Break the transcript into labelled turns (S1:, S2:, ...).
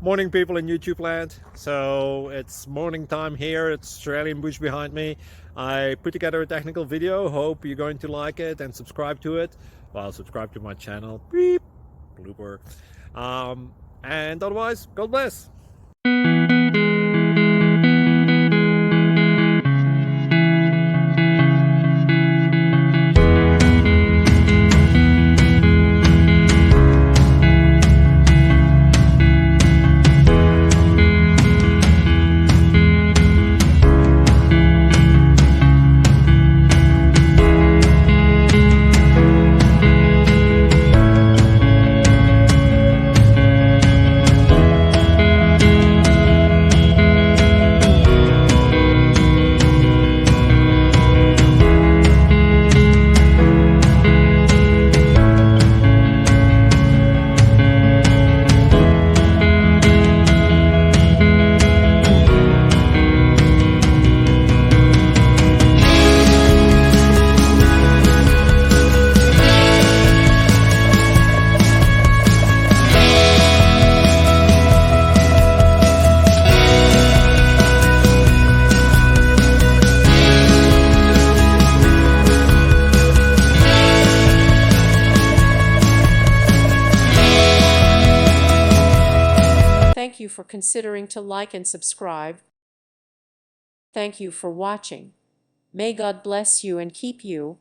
S1: Morning, people in YouTube land. So it's morning time here. It's Australian bush behind me. I put together a technical video. Hope you're going to like it and subscribe to it. Well, subscribe to my channel. Beep. Blooper. And otherwise, God bless.
S2: Thank you for considering to like and subscribe. Thank you for watching. May God bless you and keep you.